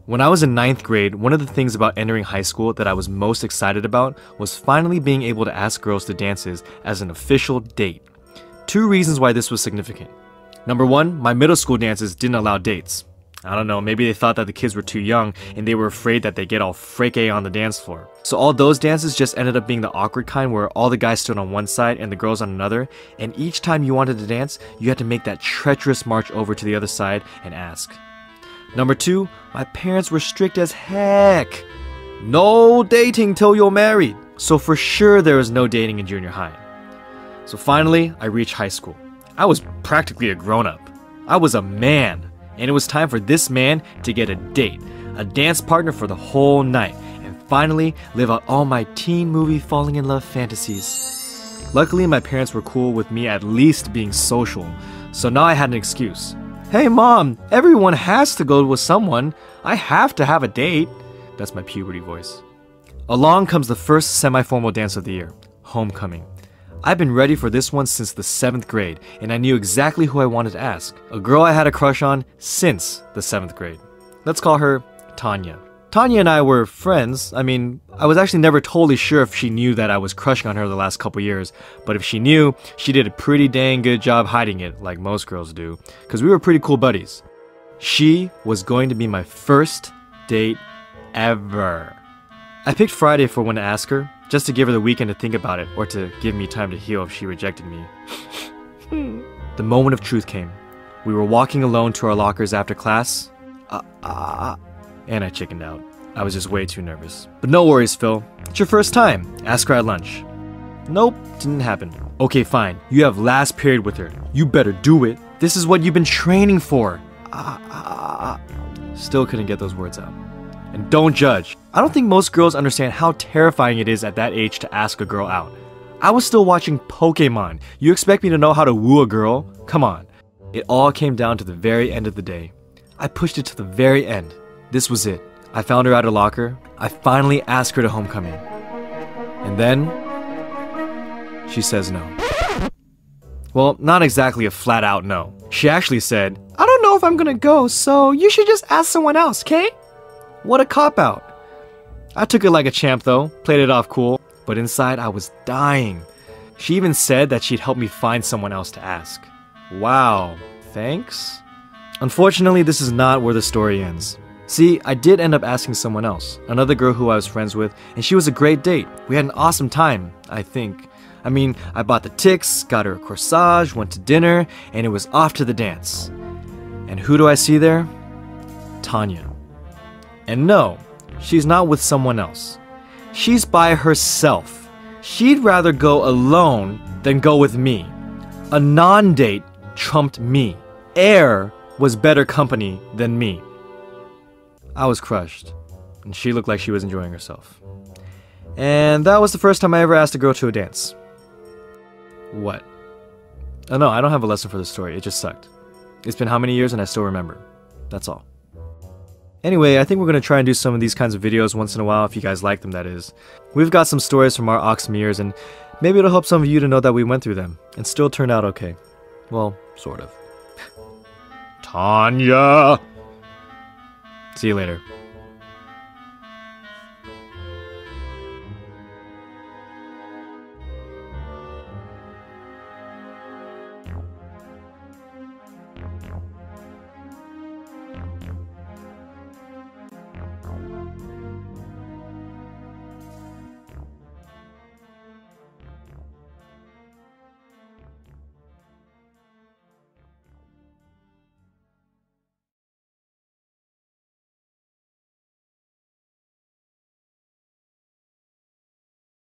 When I was in 9th grade, one of the things about entering high school that I was most excited about was finally being able to ask girls to dances as an official date. 2 reasons why this was significant. Number 1, my middle school dances didn't allow dates. I don't know, maybe they thought that the kids were too young and they were afraid that they'd get all freke on the dance floor. So all those dances just ended up being the awkward kind where all the guys stood on one side and the girls on another, and each time you wanted to dance, you had to make that treacherous march over to the other side and ask. Number 2, my parents were strict as heck. No dating till you're married. So for sure there was no dating in junior high. So finally, I reached high school. I was practically a grown-up. I was a man, and it was time for this man to get a date, a dance partner for the whole night, and finally live out all my teen movie falling in love fantasies. Luckily, my parents were cool with me at least being social, so now I had an excuse. Hey mom, everyone has to go with someone. I have to have a date. That's my puberty voice. Along comes the first semi-formal dance of the year, homecoming. I've been ready for this one since the 7th grade, and I knew exactly who I wanted to ask. A girl I had a crush on since the 7th grade. Let's call her Tanya. Tanya and I were friends. I mean, I was actually never totally sure if she knew that I was crushing on her the last couple years, but if she knew, she did a pretty dang good job hiding it, like most girls do, because we were pretty cool buddies. She was going to be my first date ever. I picked Friday for when to ask her, just to give her the weekend to think about it, or to give me time to heal if she rejected me. The moment of truth came. We were walking alone to our lockers after class, and I chickened out. I was just way too nervous. But no worries, Phil. It's your first time. Ask her at lunch. Nope, didn't happen. Okay, fine. You have last period with her. You better do it. This is what you've been training for. Still couldn't get those words out. And don't judge. I don't think most girls understand how terrifying it is at that age to ask a girl out. I was still watching Pokemon. You expect me to know how to woo a girl? Come on. It all came down to the very end of the day. I pushed it to the very end. This was it. I found her at her locker. I finally asked her to homecoming. And then, she says no. Well, not exactly a flat out no. She actually said, I don't know if I'm gonna go, so you should just ask someone else, okay? What a cop-out. I took it like a champ though, played it off cool, but inside I was dying. She even said that she'd help me find someone else to ask. Wow, thanks? Unfortunately, this is not where the story ends. See, I did end up asking someone else, another girl who I was friends with, and she was a great date. We had an awesome time, I think. I mean, I bought the tics, got her a corsage, went to dinner, and it was off to the dance. And who do I see there? Tanya. And no, she's not with someone else. She's by herself. She'd rather go alone than go with me. A non-date trumped me. Air was better company than me. I was crushed, and she looked like she was enjoying herself. And that was the first time I ever asked a girl to a dance. What? Oh no, I don't have a lesson for this story, it just sucked. It's been how many years and I still remember. That's all. Anyway, I think we're going to try and do some of these kinds of videos once in a while, if you guys like them, that is. We've got some stories from our Oxmears, and maybe it'll help some of you to know that we went through them, and still turned out okay. Well, sort of. Tanya! See you later.